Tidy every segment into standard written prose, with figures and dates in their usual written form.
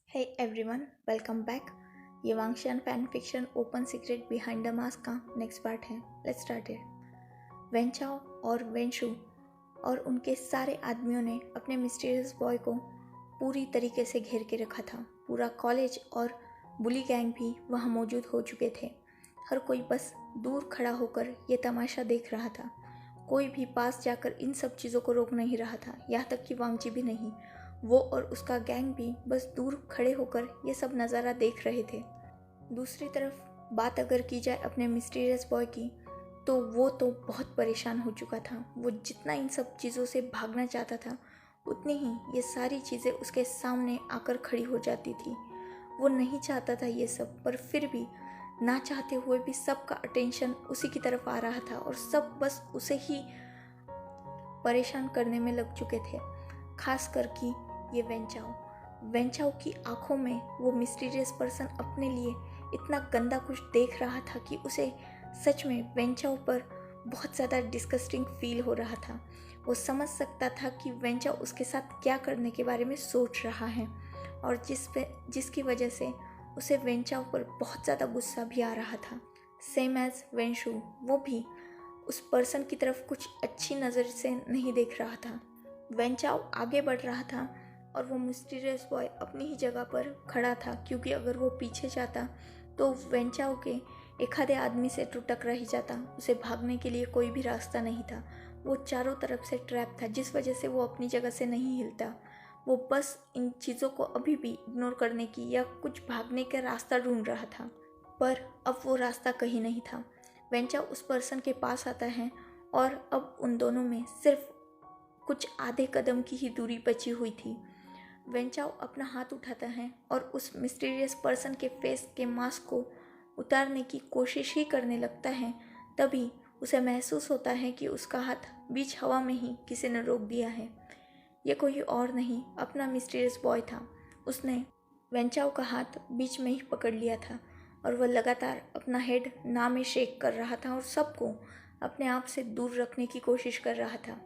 Hey everyone, welcome back. ये Wangxian fan fiction open secret behind the mask का next part है. Let's start it. Wen Chao और Wen Xu और उनके सारे आदमियों ने अपने मिस्टीरियस बॉय को पूरी तरीके से घेर के रखा था. पूरा कॉलेज और बुली गैंग भी वहाँ मौजूद हो चुके थे. हर कोई बस दूर खड़ा होकर ये तमाशा देख रहा था. कोई भी पास जाकर इन सब चीज़ों को रोक नहीं रहा था, यहाँ तक कि वांगजी भी नहीं. वो और उसका गैंग भी बस दूर खड़े होकर ये सब नज़ारा देख रहे थे. दूसरी तरफ बात अगर की जाए अपने मिस्टीरियस बॉय की, तो वो तो बहुत परेशान हो चुका था. वो जितना इन सब चीज़ों से भागना चाहता था, उतनी ही ये सारी चीज़ें उसके सामने आकर खड़ी हो जाती थी. वो नहीं चाहता था ये सब, पर फिर भी ना चाहते हुए भी सबका अटेंशन उसी की तरफ आ रहा था और सब बस उसे ही परेशान करने में लग चुके थे. खास कर कि ये वेंचाओ की आंखों में वो मिस्टीरियस पर्सन अपने लिए इतना गंदा कुछ देख रहा था कि उसे सच में वेंचाओ पर बहुत ज़्यादा डिस्गस्टिंग फील हो रहा था. वो समझ सकता था कि वेंचाओ उसके साथ क्या करने के बारे में सोच रहा है और जिसकी वजह से उसे वेंचाओ पर बहुत ज़्यादा गुस्सा भी आ रहा था. सेम एज वेंशु, वो भी उस पर्सन की तरफ कुछ अच्छी नज़र से नहीं देख रहा था. वेंचाओ आगे बढ़ रहा था और वो मिस्टीरियस बॉय अपनी ही जगह पर खड़ा था, क्योंकि अगर वो पीछे जाता तो वेंचाओ के एक आधे आदमी से तो टकरा ही जाता. उसे भागने के लिए कोई भी रास्ता नहीं था. वो चारों तरफ से ट्रैप था, जिस वजह से वो अपनी जगह से नहीं हिलता. वो बस इन चीज़ों को अभी भी इग्नोर करने की या कुछ भागने का रास्ता ढूंढ रहा था, पर अब वो रास्ता कहीं नहीं था. वेंचाओ उस पर्सन के पास आता है और अब उन दोनों में सिर्फ कुछ आधे कदम की ही दूरी बची हुई थी. वेंचाओ अपना हाथ उठाता है और उस मिस्टीरियस पर्सन के फेस के मास्क को उतारने की कोशिश ही करने लगता है. तभी उसे महसूस होता है कि उसका हाथ बीच हवा में ही किसी ने रोक दिया है. ये कोई और नहीं, अपना मिस्टीरियस बॉय था. उसने वेंचाओ का हाथ बीच में ही पकड़ लिया था और वह लगातार अपना हेड ना में शेक कर रहा था और सबको अपने आप से दूर रखने की कोशिश कर रहा था,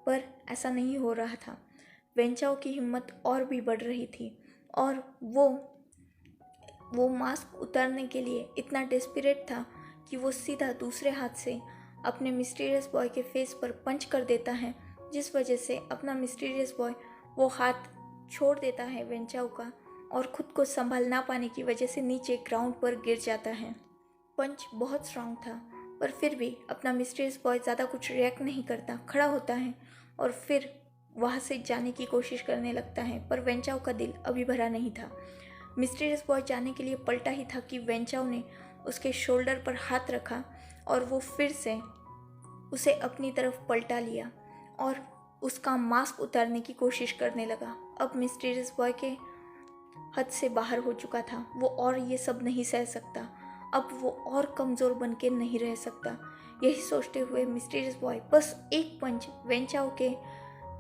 पर ऐसा नहीं हो रहा था. वेंचाओ की हिम्मत और भी बढ़ रही थी और वो मास्क उतारने के लिए इतना डेस्परेट था कि वो सीधा दूसरे हाथ से अपने मिस्टीरियस बॉय के फेस पर पंच कर देता है, जिस वजह से अपना मिस्टीरियस बॉय वो हाथ छोड़ देता है वेंचाओ का और खुद को संभाल ना पाने की वजह से नीचे ग्राउंड पर गिर जाता है. पंच बहुत स्ट्रांग था, पर फिर भी अपना मिस्टीरियस बॉय ज़्यादा कुछ रिएक्ट नहीं करता. खड़ा होता है और फिर वहाँ से जाने की कोशिश करने लगता है, पर वेंचाओ का दिल अभी भरा नहीं था. मिस्टीरियस बॉय जाने के लिए पलटा ही था कि वेंचाओ ने उसके शोल्डर पर हाथ रखा और वो फिर से उसे अपनी तरफ पलटा लिया और उसका मास्क उतारने की कोशिश करने लगा. अब मिस्टीरियस बॉय के हद से बाहर हो चुका था. वो और ये सब नहीं सह सकता. अब वो और कमज़ोर बन के नहीं रह सकता. यही सोचते हुए मिस्टीरियस बॉय बस एक पंच वेंचाओ के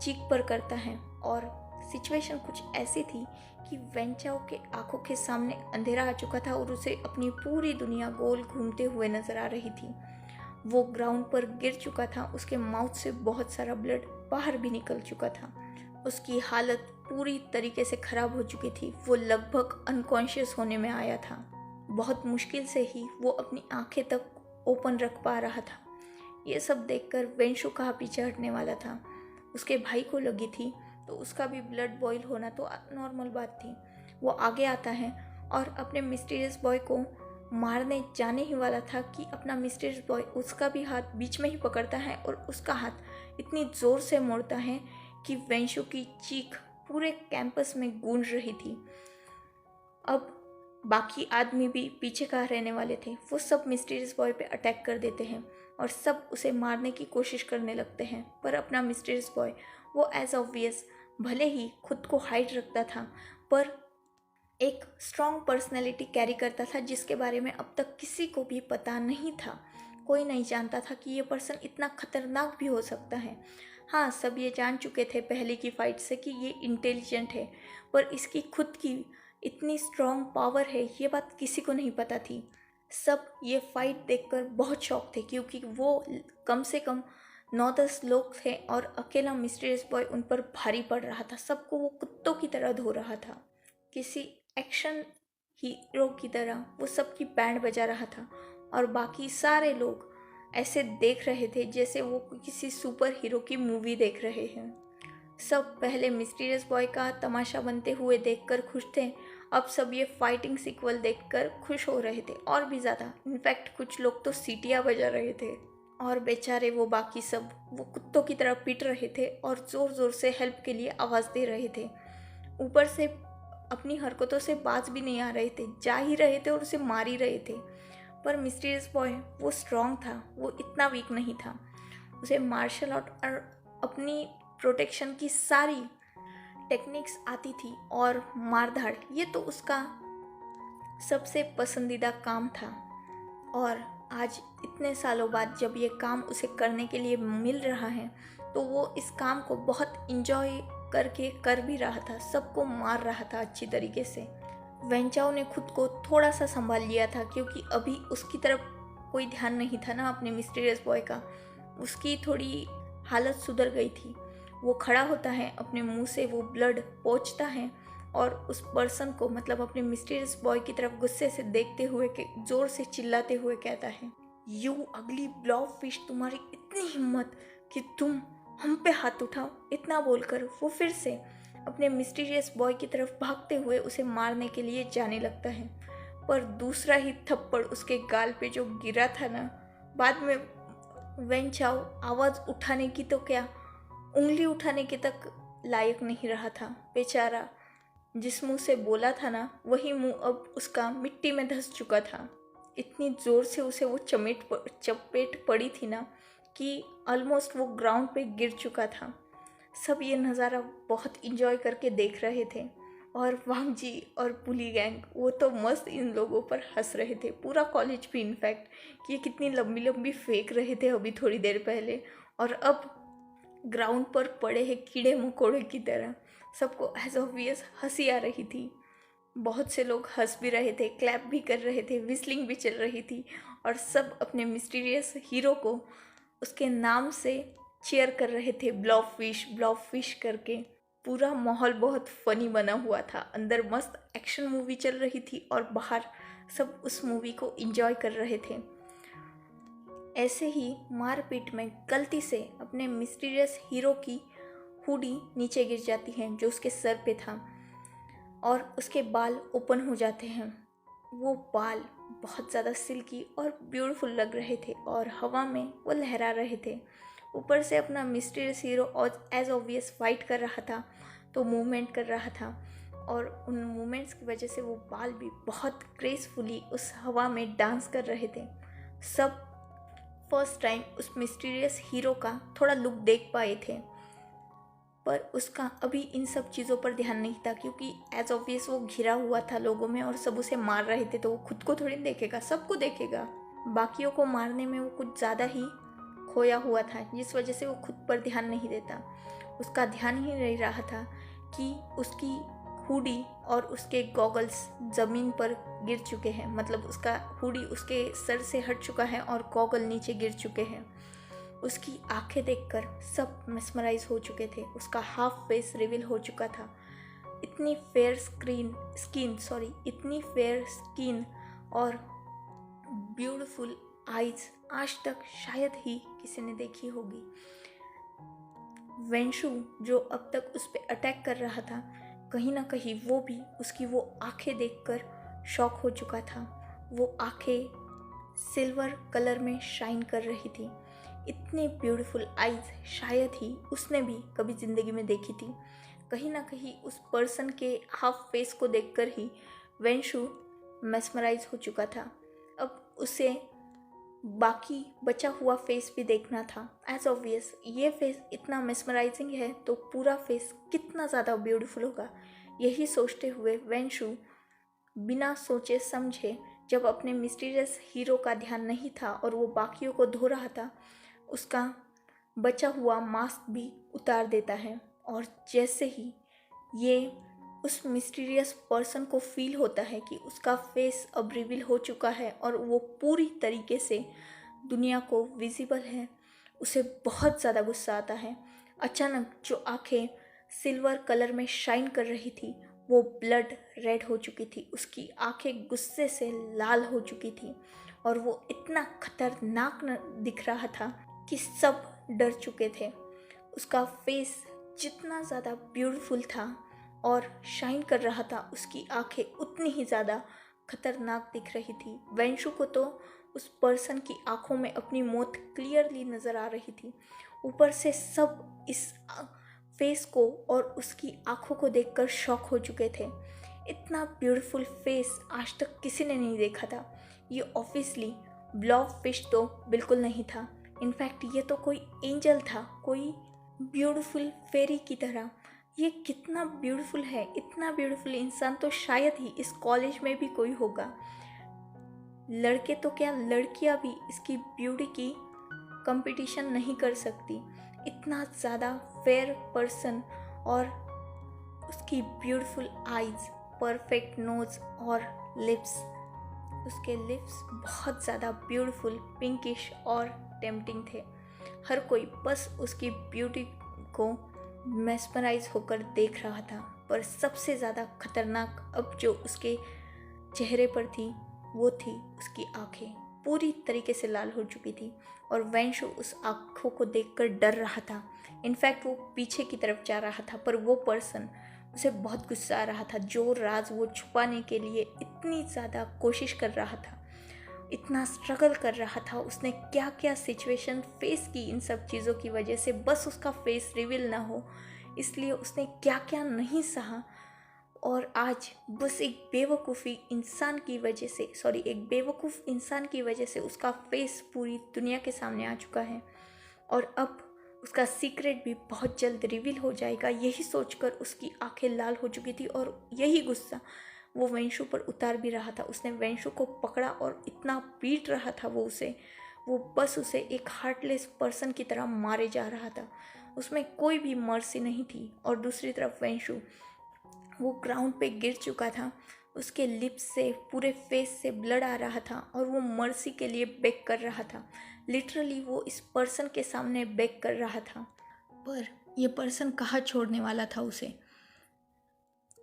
चीक पर करता है और सिचुएशन कुछ ऐसी थी कि वेंचाओ के आंखों के सामने अंधेरा आ चुका था और उसे अपनी पूरी दुनिया गोल घूमते हुए नजर आ रही थी. वो ग्राउंड पर गिर चुका था. उसके माउथ से बहुत सारा ब्लड बाहर भी निकल चुका था. उसकी हालत पूरी तरीके से खराब हो चुकी थी. वो लगभग अनकॉन्शियस होने में आया था. बहुत मुश्किल से ही वो अपनी आंखें तक ओपन रख पा रहा था. ये सब देखकर वेंशु कहाँ पीछे हटने वाला था. उसके भाई को लगी थी तो उसका भी ब्लड बॉईल होना तो नॉर्मल बात थी. वो आगे आता है और अपने मिस्टीरियस बॉय को मारने जाने ही वाला था कि अपना मिस्टीरियस बॉय उसका भी हाथ बीच में ही पकड़ता है और उसका हाथ इतनी ज़ोर से मोड़ता है कि वेंशु की चीख पूरे कैंपस में गूंज रही थी. अब बाकी आदमी भी पीछे कहाँ रहने वाले थे. वो सब मिस्टीरियस बॉय पे अटैक कर देते हैं और सब उसे मारने की कोशिश करने लगते हैं, पर अपना मिस्टीरियस बॉय वो एज ऑब्वियस भले ही खुद को हाइड रखता था, पर एक स्ट्रॉन्ग पर्सनैलिटी कैरी करता था जिसके बारे में अब तक किसी को भी पता नहीं था. कोई नहीं जानता था कि ये पर्सन इतना खतरनाक भी हो सकता है. हाँ, सब ये जान चुके थे पहले की फाइट से कि ये इंटेलिजेंट है, पर इसकी खुद की इतनी स्ट्रॉन्ग पावर है ये बात किसी को नहीं पता थी. सब ये फाइट देखकर बहुत शॉक थे, क्योंकि वो कम से कम 9-10 लोग थे और अकेला मिस्टीरियस बॉय उन पर भारी पड़ रहा था. सबको वो कुत्तों की तरह धो रहा था. किसी एक्शन हीरो की तरह वो सबकी बैंड बजा रहा था और बाकी सारे लोग ऐसे देख रहे थे जैसे वो किसी सुपर हीरो की मूवी देख रहे हैं। सब पहले मिस्टीरियस बॉय का तमाशा बनते हुए देखकर खुश थे, अब सब ये फाइटिंग सीक्वल देखकर खुश हो रहे थे और भी ज़्यादा। इनफैक्ट कुछ लोग तो सीटियाँ बजा रहे थे और बेचारे वो बाकी सब वो कुत्तों की तरह पीट रहे थे और ज़ोर ज़ोर से हेल्प के लिए आवाज़ दे रहे थे। ऊपर से अपनी हरकतों से बाज भी नहीं आ रहे थे, जा ही रहे थे और उसे मार ही रहे थे। पर मिस्टीरियस बॉय वो स्ट्रांग था, वो इतना वीक नहीं था। उसे मार्शल आर्ट और अपनी प्रोटेक्शन की सारी टेक्निक्स आती थी और मारधाड़ ये तो उसका सबसे पसंदीदा काम था। और आज इतने सालों बाद जब ये काम उसे करने के लिए मिल रहा है तो वो इस काम को बहुत इंजॉय करके कर भी रहा था, सबको मार रहा था अच्छी तरीके से। वेंचाओ ने खुद को थोड़ा सा संभाल लिया था क्योंकि अभी उसकी तरफ कोई ध्यान नहीं था ना अपने मिस्टीरियस बॉय का। उसकी थोड़ी हालत सुधर गई थी। वो खड़ा होता है, अपने मुंह से वो ब्लड पोंछता है और उस पर्सन को मतलब अपने मिस्टीरियस बॉय की तरफ गुस्से से देखते हुए जोर से चिल्लाते हुए कहता है, यू अगली ब्लॉब फिश, तुम्हारी इतनी हिम्मत कि तुम हम पे हाथ उठाओ। इतना बोलकर वो फिर से अपने मिस्टीरियस बॉय की तरफ भागते हुए उसे मारने के लिए जाने लगता है। पर दूसरा ही थप्पड़ उसके गाल पे जो गिरा था ना, बाद में वेन चाओ आवाज़ उठाने की तो क्या, उंगली उठाने के तक लायक नहीं रहा था। बेचारा जिस मुंह से बोला था ना वही मुंह अब उसका मिट्टी में धंस चुका था। इतनी ज़ोर से उसे वो चपेट पड़ी थी ना कि ऑलमोस्ट वो ग्राउंड पे गिर चुका था। सब ये नज़ारा बहुत इंजॉय करके देख रहे थे और वांग जी और पुली गैंग वो तो मस्त इन लोगों पर हंस रहे थे, पूरा कॉलेज भी इनफैक्ट, कि ये कितनी लंबी लंबी फेंक रहे थे अभी थोड़ी देर पहले और अब ग्राउंड पर पड़े हैं कीड़े मकोड़े की तरह। सबको एज ऑब्वियस हंसी आ रही थी। बहुत से लोग हंस भी रहे थे, क्लैप भी कर रहे थे, विस्लिंग भी चल रही थी और सब अपने मिस्टीरियस हीरो को उसके नाम से चीयर कर रहे थे, ब्लॉब फिश करके। पूरा माहौल बहुत फनी बना हुआ था। अंदर मस्त एक्शन मूवी चल रही थी और बाहर सब उस मूवी को एंजॉय कर रहे थे। ऐसे ही मारपीट में गलती से अपने मिस्टीरियस हीरो की हुडी नीचे गिर जाती है जो उसके सर पे था और उसके बाल ओपन हो जाते हैं। वो बाल बहुत ज़्यादा सिल्की और ब्यूटीफुल लग रहे थे और हवा में वो लहरा रहे थे। ऊपर से अपना मिस्टीरियस हीरो और एज ऑब्वियस फाइट कर रहा था तो मूवमेंट कर रहा था और उन मूवमेंट्स की वजह से वो बाल भी बहुत ग्रेसफुली उस हवा में डांस कर रहे थे। सब फर्स्ट टाइम उस मिस्टीरियस हीरो का थोड़ा लुक देख पाए थे, पर उसका अभी इन सब चीज़ों पर ध्यान नहीं था क्योंकि एज ऑब्वियस वो घिरा हुआ था लोगों में और सब उसे मार रहे थे, तो वो खुद को थोड़ी देखेगा, सबको देखेगा। बाकियों को मारने में वो कुछ ज़्यादा ही खोया हुआ था जिस वजह से वो खुद पर ध्यान नहीं देता। उसका ध्यान ही नहीं रहा था कि उसकी हुडी और उसके गॉगल्स ज़मीन पर गिर चुके हैं, मतलब उसका हुडी उसके सर से हट चुका है और गॉगल नीचे गिर चुके हैं। उसकी आंखें देखकर सब मेस्मराइज हो चुके थे। उसका हाफ फेस रिवील हो चुका था। इतनी फेयर स्किन और ब्यूटीफुल आईज आज तक शायद ही किसी ने देखी होगी। वेंशु जो अब तक उस पर अटैक कर रहा था, कहीं ना कहीं वो भी उसकी वो आंखें देखकर शॉक हो चुका था। वो आंखें सिल्वर कलर में शाइन कर रही थी। इतनी ब्यूटीफुल आईज शायद ही उसने भी कभी ज़िंदगी में देखी थी। कहीं ना कहीं उस पर्सन के हाफ फेस को देखकर ही वेंशु मेस्मराइज हो चुका था। अब उसे बाकी बचा हुआ फेस भी देखना था। एज ऑब्वियस ये फेस इतना मेस्मराइजिंग है तो पूरा फेस कितना ज़्यादा ब्यूटीफुल होगा। यही सोचते हुए वेंशु बिना सोचे समझे, जब अपने मिस्टीरियस हीरो का ध्यान नहीं था और वो बाकियों को धो रहा था, उसका बचा हुआ मास्क भी उतार देता है। और जैसे ही ये उस मिस्टीरियस पर्सन को फील होता है कि उसका फेस अब रिवील हो चुका है और वो पूरी तरीके से दुनिया को विजिबल है, उसे बहुत ज़्यादा गुस्सा आता है। अचानक जो आंखें सिल्वर कलर में शाइन कर रही थी वो ब्लड रेड हो चुकी थी, उसकी आंखें गुस्से से लाल हो चुकी थी और वो इतना खतरनाक दिख रहा था कि सब डर चुके थे। उसका फेस जितना ज़्यादा ब्यूटीफुल था और शाइन कर रहा था, उसकी आंखें उतनी ही ज़्यादा खतरनाक दिख रही थी। वेंशु को तो उस पर्सन की आंखों में अपनी मौत क्लियरली नज़र आ रही थी। ऊपर से सब इस फेस को और उसकी आंखों को देखकर शॉक हो चुके थे। इतना ब्यूटीफुल फेस आज तक किसी ने नहीं देखा था। ये ऑब्वियसली ब्लॉब फिश तो बिल्कुल नहीं था। इनफैक्ट ये तो कोई एंजल था, कोई ब्यूटीफुल फेरी की तरह। ये कितना ब्यूटीफुल है, इतना ब्यूटीफुल इंसान तो शायद ही इस कॉलेज में भी कोई होगा। लड़के तो क्या, लड़कियां भी इसकी ब्यूटी की कंपटीशन नहीं कर सकती। इतना ज़्यादा फेयर पर्सन और उसकी ब्यूटीफुल आईज, परफेक्ट नोज और लिप्स। उसके लिप्स बहुत ज़्यादा ब्यूटीफुल, पिंकिश और टेम्पटिंग थे। हर कोई बस उसकी ब्यूटी को मेस्मराइज होकर देख रहा था। पर सबसे ज़्यादा खतरनाक अब जो उसके चेहरे पर थी वो थी उसकी आंखें। पूरी तरीके से लाल हो चुकी थी और वेंशु उस आंखों को देखकर डर रहा था। इनफैक्ट वो पीछे की तरफ जा रहा था, पर वो पर्सन, उसे बहुत गुस्सा आ रहा था। जो राज वो छुपाने के लिए इतनी ज़्यादा कोशिश कर रहा था, इतना स्ट्रगल कर रहा था, उसने क्या क्या सिचुएशन फेस की इन सब चीज़ों की वजह से, बस उसका फेस रिवील ना हो इसलिए उसने क्या क्या नहीं सहा। और आज बस एक बेवकूफ़ इंसान की वजह से उसका फेस पूरी दुनिया के सामने आ चुका है और अब उसका सीक्रेट भी बहुत जल्द रिवील हो जाएगा। यही सोचकर उसकी आंखें लाल हो चुकी थी और यही गुस्सा वो वेंशु पर उतार भी रहा था। उसने वेंशु को पकड़ा और इतना पीट रहा था वो बस उसे एक हार्टलेस पर्सन की तरह मारे जा रहा था। उसमें कोई भी मर्सी नहीं थी। और दूसरी तरफ वेंशु, वो ग्राउंड पे गिर चुका था, उसके लिप्स से, पूरे फेस से ब्लड आ रहा था और वो मर्सी के लिए बेग कर रहा था। लिटरली वो इस पर्सन के सामने बेग कर रहा था, पर ये पर्सन कहाँ छोड़ने वाला था उसे।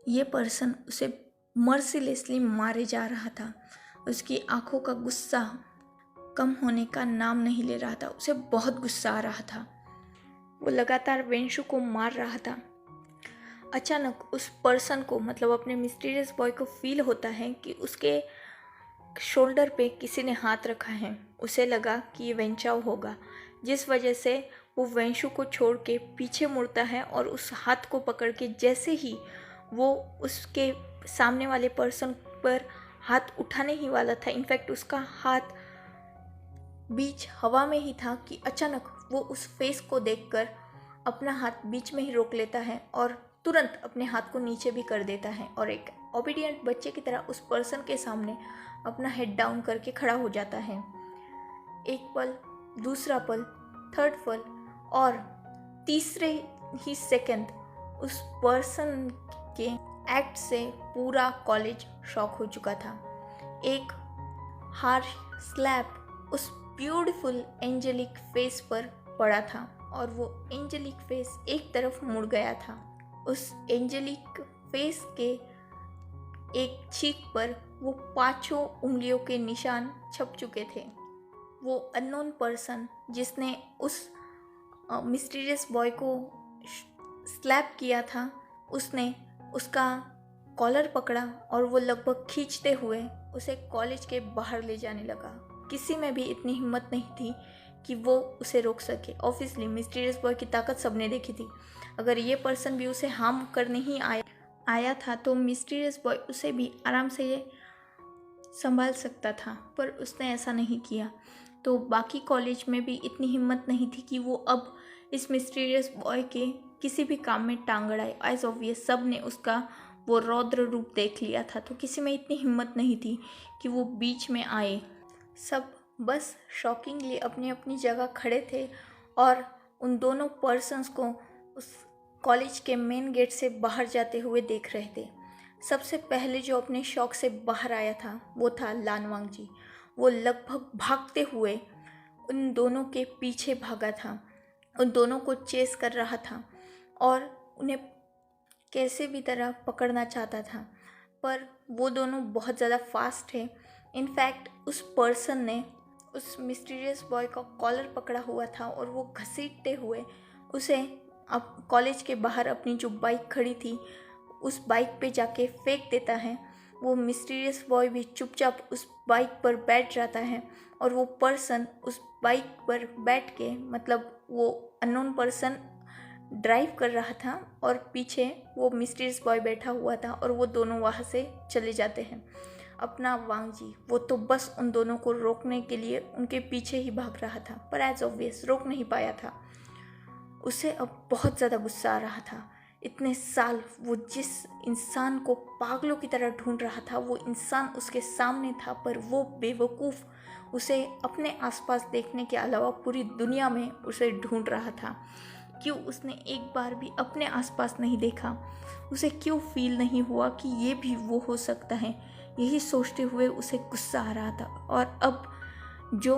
ये पर्सन उसे मर्सीलेसली मारे जा रहा था। उसकी आंखों का गुस्सा कम होने का नाम नहीं ले रहा था। उसे बहुत गुस्सा आ रहा था। वो लगातार वेंशु को मार रहा था। अचानक उस पर्सन को, मतलब अपने मिस्टीरियस बॉय को फील होता है कि उसके शोल्डर पे किसी ने हाथ रखा है। उसे लगा कि ये वेंचाओ होगा, जिस वजह से वो वेंशु को छोड़ के पीछे मुड़ता है और उस हाथ को पकड़ के जैसे ही वो उसके सामने वाले पर्सन पर हाथ उठाने ही वाला था, इनफैक्ट उसका हाथ बीच हवा में ही था, कि अचानक वो उस फेस को देखकर अपना हाथ बीच में ही रोक लेता है और तुरंत अपने हाथ को नीचे भी कर देता है और एक ओबीडियंट बच्चे की तरह उस पर्सन के सामने अपना हेड डाउन करके खड़ा हो जाता है। एक पल, दूसरा पल, थर्ड पल और तीसरे ही सेकंड उस पर्सन के एक्ट से पूरा कॉलेज शॉक हो चुका था। एक हार्श स्लैप उस ब्यूटीफुल एंजेलिक फेस पर पड़ा था और वो एंजेलिक फेस एक तरफ मुड़ गया था। उस एंजेलिक फेस के एक चीक पर वो 5 उंगलियों के निशान छप चुके थे। वो अननोन पर्सन जिसने उस मिस्टीरियस बॉय को स्लैप किया था, उसने उसका कॉलर पकड़ा और वो लगभग खींचते हुए उसे कॉलेज के बाहर ले जाने लगा। किसी में भी इतनी हिम्मत नहीं थी कि वो उसे रोक सके। ऑब्वियसली मिस्टीरियस बॉय की ताकत सबने देखी थी। अगर ये पर्सन भी उसे हार्म करने ही आया था तो मिस्टीरियस बॉय उसे भी आराम से ये संभाल सकता था, पर उसने ऐसा नहीं किया। तो बाकी कॉलेज में भी इतनी हिम्मत नहीं थी कि वो अब इस मिस्टीरियस बॉय के किसी भी काम में टांग अड़ाए। एज ऑब्वियस सब ने उसका वो रौद्र रूप देख लिया था, तो किसी में इतनी हिम्मत नहीं थी कि वो बीच में आए। सब बस शॉकिंगली अपनी अपनी जगह खड़े थे और उन दोनों पर्सन्स को उस कॉलेज के मेन गेट से बाहर जाते हुए देख रहे थे। सबसे पहले जो अपने शॉक से बाहर आया था वो था लानवांग जी। वो लगभग भागते हुए उन दोनों के पीछे भागा था, उन दोनों को चेस कर रहा था और उन्हें कैसे भी तरह पकड़ना चाहता था, पर वो दोनों बहुत ज़्यादा फास्ट है। इनफैक्ट उस पर्सन ने उस मिस्टीरियस बॉय का कॉलर पकड़ा हुआ था और वो घसीटते हुए उसे अब कॉलेज के बाहर अपनी जो बाइक खड़ी थी उस बाइक पे जाके फेंक देता है। वो मिस्टीरियस बॉय भी चुपचाप उस बाइक पर बैठ जाता है और वो पर्सन उस बाइक पर बैठ के, मतलब वो अननोन पर्सन ड्राइव कर रहा था और पीछे वो मिस्टीरियस बॉय बैठा हुआ था और वो दोनों वहाँ से चले जाते हैं। अपना वांग जी वो तो बस उन दोनों को रोकने के लिए उनके पीछे ही भाग रहा था, पर एज ऑब्वियस रोक नहीं पाया था। उसे अब बहुत ज़्यादा गुस्सा आ रहा था। इतने साल वो जिस इंसान को पागलों की तरह ढूंढ रहा था वो इंसान उसके सामने था, पर वो बेवकूफ़ उसे अपने आसपास देखने के अलावा पूरी दुनिया में उसे ढूंढ रहा था। क्यों उसने एक बार भी अपने आसपास नहीं देखा? उसे क्यों फील नहीं हुआ कि ये भी वो हो सकता है? यही सोचते हुए उसे गुस्सा आ रहा था। और अब जो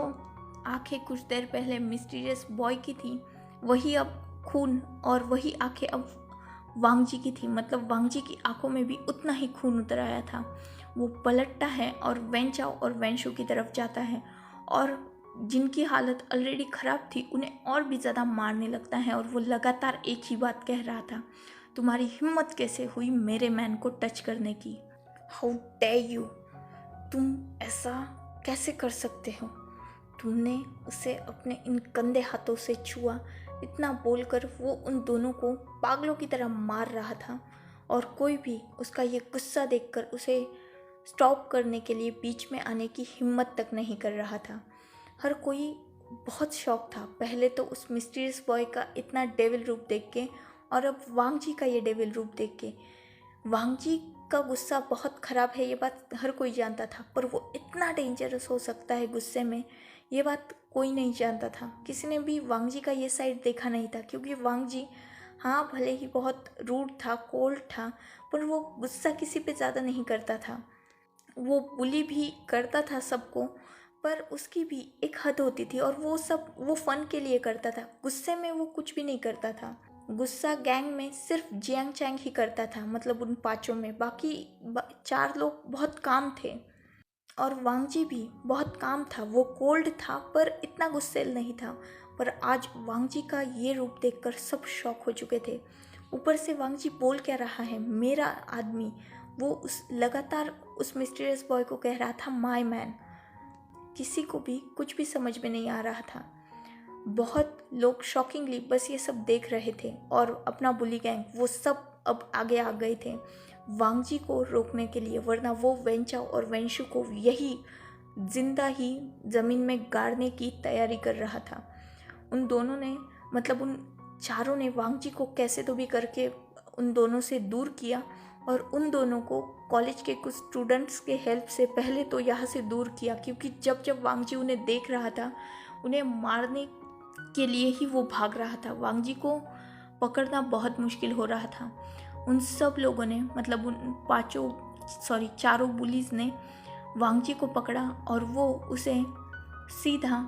आंखें कुछ देर पहले मिस्टीरियस बॉय की थी वही अब खून, और वही आंखें अब वांग जी की थी। मतलब वांग जी की आंखों में भी उतना ही खून उतर आया था। वो पलटता है और वेंचाओ और वेंशु की तरफ जाता है और जिनकी हालत ऑलरेडी ख़राब थी उन्हें और भी ज़्यादा मारने लगता है। और वो लगातार एक ही बात कह रहा था, तुम्हारी हिम्मत कैसे हुई मेरे मैन को टच करने की? हाउ डेयर यू, तुम ऐसा कैसे कर सकते हो? तुमने उसे अपने इन गंदे हाथों से छुआ। इतना बोलकर वो उन दोनों को पागलों की तरह मार रहा था और कोई भी उसका ये गुस्सा देखकर उसे स्टॉप करने के लिए बीच में आने की हिम्मत तक नहीं कर रहा था। हर कोई बहुत शॉक था, पहले तो उस मिस्टीरियस बॉय का इतना डेविल रूप देख के और अब वांग जी का ये डेविल रूप देख के। वांग जी का गुस्सा बहुत ख़राब है, ये बात हर कोई जानता था, पर वो इतना डेंजरस हो सकता है गुस्से में, ये बात कोई नहीं जानता था। किसी ने भी वांग जी का ये साइड देखा नहीं था, क्योंकि वांग जी हाँ भले ही बहुत रूड था, कोल्ड था, पर वो गुस्सा किसी पे ज़्यादा नहीं करता था। वो बुली भी करता था सबको, पर उसकी भी एक हद होती थी और वो फ़न के लिए करता था। गुस्से में वो कुछ भी नहीं करता था। गुस्सा गैंग में सिर्फ जियांग चैंग ही करता था, मतलब उन पाँचों में। बाकी चार लोग बहुत काम थे और वांगजी भी बहुत काम था। वो कोल्ड था पर इतना गुस्सेल नहीं था। पर आज वांगजी का ये रूप देखकर सब शॉक हो चुके थे। ऊपर से वांगजी बोल क्या रहा है, मेरा आदमी। वो उस लगातार उस मिस्टीरियस बॉय को कह रहा था माय मैन। किसी को भी कुछ भी समझ में नहीं आ रहा था। बहुत लोग शॉकिंगली बस ये सब देख रहे थे और अपना बुली गैंग वो सब अब आगे आ गए थे वांगजी को रोकने के लिए, वरना वो वेंचाओ और वेंशु को यही जिंदा ही ज़मीन में गाड़ने की तैयारी कर रहा था। उन दोनों ने, मतलब उन चारों ने वांगजी को कैसे तो भी करके उन दोनों से दूर किया और उन दोनों को कॉलेज के कुछ स्टूडेंट्स के हेल्प से पहले तो यहाँ से दूर किया, क्योंकि जब जब वांगजी उन्हें देख रहा था उन्हें मारने के लिए ही वो भाग रहा था। वांगजी को पकड़ना बहुत मुश्किल हो रहा था। उन सब लोगों ने, मतलब उन चारों बुलीज ने वांगजी को पकड़ा और वो उसे सीधा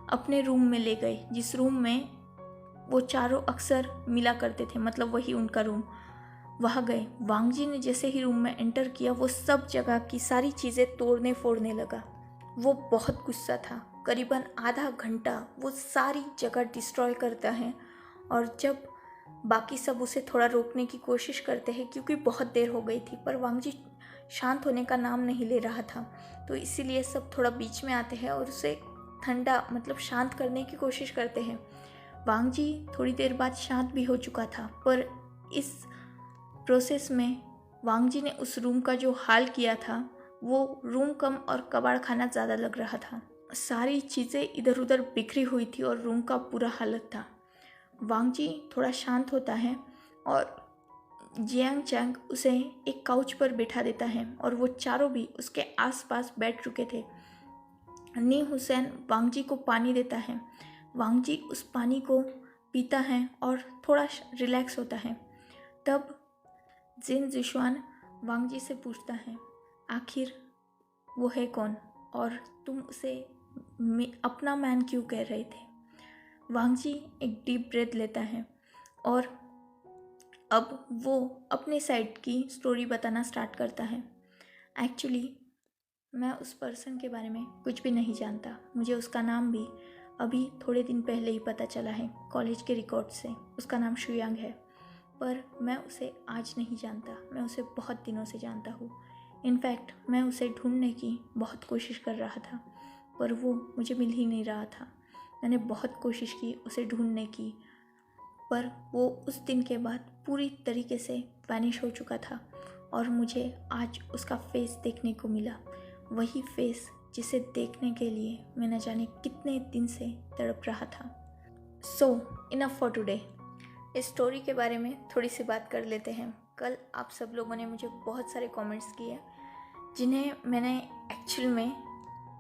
अपने रूम में ले गए, जिस रूम में वो चारों अक्सर मिला करते थे, मतलब वही उनका रूम। वहाँ गए। वांगजी ने जैसे ही रूम में एंटर किया वो सब जगह की सारी चीज़ें तोड़ने फोड़ने लगा। वो बहुत गुस्सा था। करीबन आधा घंटा वो सारी जगह डिस्ट्रॉय करता है और जब बाकी सब उसे थोड़ा रोकने की कोशिश करते हैं, क्योंकि बहुत देर हो गई थी, पर वांगजी शांत होने का नाम नहीं ले रहा था, तो इसीलिए सब थोड़ा बीच में आते हैं और उसे ठंडा, मतलब शांत करने की कोशिश करते हैं। वांगजी थोड़ी देर बाद शांत भी हो चुका था, पर इस प्रोसेस में वांगजी ने उस रूम का जो हाल किया था वो रूम कम और कबाड़ खाना ज़्यादा लग रहा था। सारी चीज़ें इधर उधर बिखरी हुई थी और रूम का बुरा हालत था। वांगजी थोड़ा शांत होता है और जियांग चैंग उसे एक काउच पर बिठा देता है और वो चारों भी उसके आसपास बैठ चुके थे। नी हुसैन वांगजी को पानी देता है। वांगजी उस पानी को पीता है और थोड़ा रिलैक्स होता है। तब जिन जिशुआन वांगजी से पूछता है, आखिर वो है कौन और तुम उसे अपना मैन क्यों कह रहे थे? वांगजी एक डीप ब्रेथ लेता है और अब वो अपने साइड की स्टोरी बताना स्टार्ट करता है। एक्चुअली मैं उस पर्सन के बारे में कुछ भी नहीं जानता। मुझे उसका नाम भी अभी थोड़े दिन पहले ही पता चला है कॉलेज के रिकॉर्ड से। उसका नाम शुयांग है, पर मैं उसे आज नहीं जानता। मैं उसे बहुत दिनों से जानता हूँ। इनफैक्ट मैं उसे ढूंढने की बहुत कोशिश कर रहा था, पर वो मुझे मिल ही नहीं रहा था। मैंने बहुत कोशिश की उसे ढूंढने की, पर वो उस दिन के बाद पूरी तरीके से वैनिश हो चुका था और मुझे आज उसका फेस देखने को मिला। वही फेस जिसे देखने के लिए मैं न जाने कितने दिन से तड़प रहा था। सो इनफ फॉर टुडे। इस स्टोरी के बारे में थोड़ी सी बात कर लेते हैं। कल आप सब लोगों ने मुझे बहुत सारे कमेंट्स किए, जिन्हें मैंने एक्चुअल में,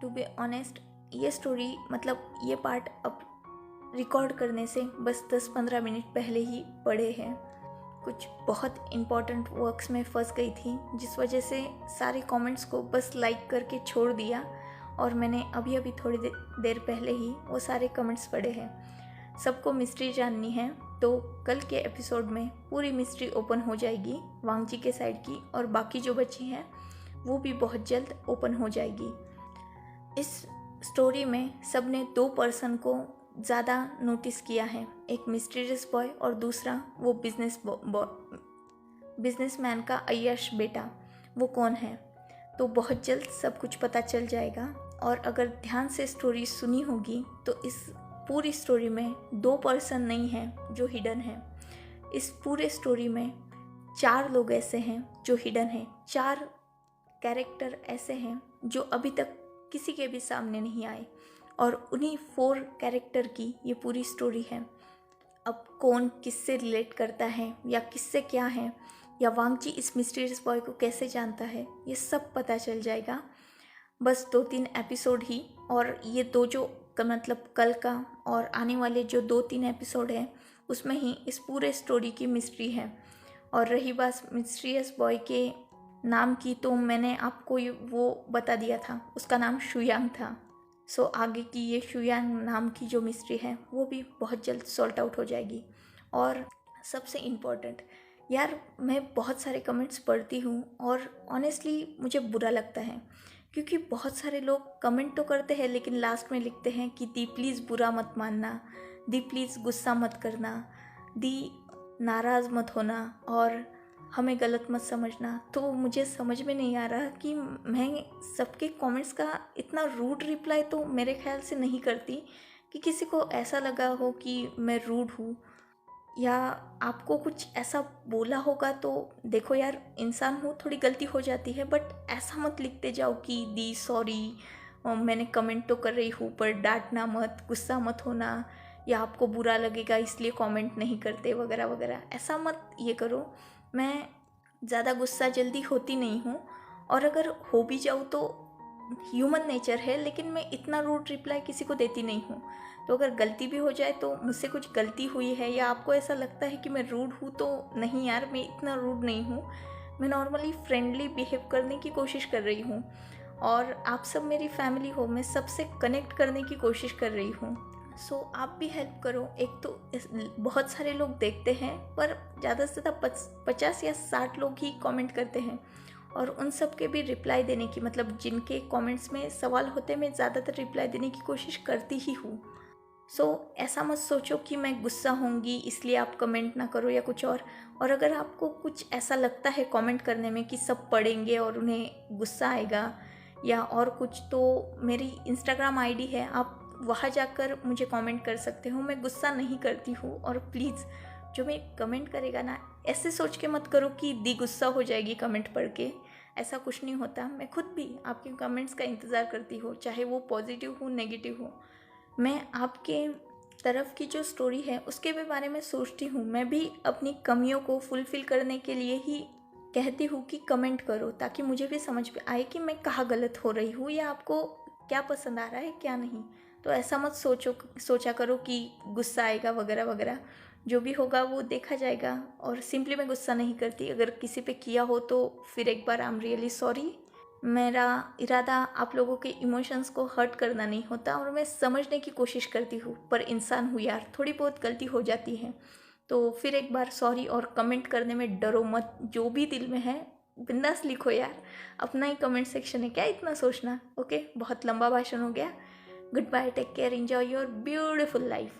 टू बी ऑनेस्ट, ये स्टोरी मतलब ये पार्ट अब रिकॉर्ड करने से बस 10-15 मिनट पहले ही पढ़े हैं। कुछ बहुत इम्पॉर्टेंट वर्क्स में फंस गई थी, जिस वजह से सारे कमेंट्स को बस लाइक करके छोड़ दिया और मैंने अभी अभी थोड़ी देर पहले ही वो सारे कमेंट्स पढ़े हैं। सबको मिस्ट्री जाननी है तो कल के एपिसोड में पूरी मिस्ट्री ओपन हो जाएगी वांगजी के साइड की, और बाकी जो बची हैं वो भी बहुत जल्द ओपन हो जाएगी। इस स्टोरी में सबने 2 पर्सन को ज़्यादा नोटिस किया है, एक मिस्टीरियस बॉय और दूसरा वो बिजनेसमैन का अय्याश बेटा। वो कौन है तो बहुत जल्द सब कुछ पता चल जाएगा। और अगर ध्यान से स्टोरी सुनी होगी तो इस पूरी स्टोरी में 2 पर्सन नहीं हैं जो हिडन है। इस पूरे स्टोरी में 4 लोग ऐसे हैं जो हिडन हैं। 4 कैरेक्टर ऐसे हैं जो अभी तक किसी के भी सामने नहीं आए, और उन्हीं 4 कैरेक्टर की ये पूरी स्टोरी है। अब कौन किससे रिलेट करता है या किससे क्या है, या वांगजी इस मिस्टीरियस बॉय को कैसे जानता है, ये सब पता चल जाएगा। बस 2-3 एपिसोड ही, और ये 2 जो मतलब कल का और आने वाले जो 2-3 एपिसोड हैं उसमें ही इस पूरे स्टोरी की मिस्ट्री है। और रही बात मिस्टीरियस बॉय के नाम की, तो मैंने आपको वो बता दिया था, उसका नाम शुयांग था। सो आगे की ये शुयांग नाम की जो मिस्ट्री है वो भी बहुत जल्द सॉल्ट आउट हो जाएगी। और सबसे इम्पॉर्टेंट यार, मैं बहुत सारे कमेंट्स पढ़ती हूँ और ऑनेस्टली मुझे बुरा लगता है, क्योंकि बहुत सारे लोग कमेंट तो करते हैं लेकिन लास्ट में लिखते हैं कि दी प्लीज़ बुरा मत मानना, दी प्लीज़ गुस्सा मत करना, दी नाराज़ मत होना और हमें गलत मत समझना। तो मुझे समझ में नहीं आ रहा कि मैं सबके कमेंट्स का इतना रूड रिप्लाई तो मेरे ख्याल से नहीं करती कि किसी को ऐसा लगा हो कि मैं रूड हूँ या आपको कुछ ऐसा बोला होगा। तो देखो यार, इंसान हूँ, थोड़ी गलती हो जाती है, बट ऐसा मत लिखते जाओ कि दी सॉरी, मैंने कमेंट तो कर रही हूँ पर डांटना मत, गुस्सा मत होना, या आपको बुरा लगेगा इसलिए कमेंट नहीं करते वगैरह वगैरह। ऐसा मत ये करो। मैं ज़्यादा गुस्सा जल्दी होती नहीं हूँ, और अगर हो भी जाऊँ तो ह्यूमन नेचर है, लेकिन मैं इतना रूड रिप्लाई किसी को देती नहीं हूँ। तो अगर गलती भी हो जाए तो मुझसे कुछ गलती हुई है या आपको ऐसा लगता है कि मैं रूड हूँ, तो नहीं यार, मैं इतना रूड नहीं हूँ। मैं नॉर्मली फ्रेंडली बिहेव करने की कोशिश कर रही हूँ, और आप सब मेरी फैमिली हो, मैं सबसे कनेक्ट करने की कोशिश कर रही हूँ। सो आप भी हेल्प करो। एक तो बहुत सारे लोग देखते हैं पर ज़्यादा से ज़्यादा 50 या 60 लोग ही कमेंट करते हैं, और उन सब के भी रिप्लाई देने की, मतलब जिनके कमेंट्स में सवाल होते मैं ज़्यादातर रिप्लाई देने की कोशिश करती ही हूँ। सो ऐसा मत सोचो कि मैं गुस्सा होंगी इसलिए आप कमेंट ना करो या कुछ और अगर आपको कुछ ऐसा लगता है कमेंट करने में कि सब पढ़ेंगे और उन्हें गुस्सा आएगा या और कुछ, तो मेरी इंस्टाग्राम आईडी है, आप वहाँ जाकर मुझे कमेंट कर सकते हो। मैं गुस्सा नहीं करती हूँ। और प्लीज़ जो मैं कमेंट करेगा ना, ऐसे सोच के मत करो कि दी गुस्सा हो जाएगी कमेंट पढ़ के। ऐसा कुछ नहीं होता। मैं खुद भी आपके कमेंट्स का इंतज़ार करती हूँ, चाहे वो पॉजिटिव हो नेगेटिव हो। मैं आपके तरफ की जो स्टोरी है उसके भी बारे में सोचती हूँ। मैं भी अपनी कमियों को फुलफ़िल करने के लिए ही कहती हूँ कि कमेंट करो, ताकि मुझे भी समझ में आए कि मैं कहाँ गलत हो रही हूँ या आपको क्या पसंद आ रहा है क्या नहीं। तो ऐसा मत सोचा करो कि गुस्सा आएगा वगैरह वगैरह। जो भी होगा वो देखा जाएगा। और सिंपली मैं गुस्सा नहीं करती। अगर किसी पे किया हो तो फिर एक बार आई एम रियली सॉरी। मेरा इरादा आप लोगों के इमोशंस को हर्ट करना नहीं होता, और मैं समझने की कोशिश करती हूँ, पर इंसान हूँ यार, थोड़ी बहुत गलती हो जाती है। तो फिर एक बार सॉरी, और कमेंट करने में डरो मत, जो भी दिल में है बिंदास लिखो यार, अपना ही कमेंट सेक्शन है, क्या इतना सोचना। ओके, बहुत लंबा भाषण हो गया। Good bye, take care, enjoy your beautiful life.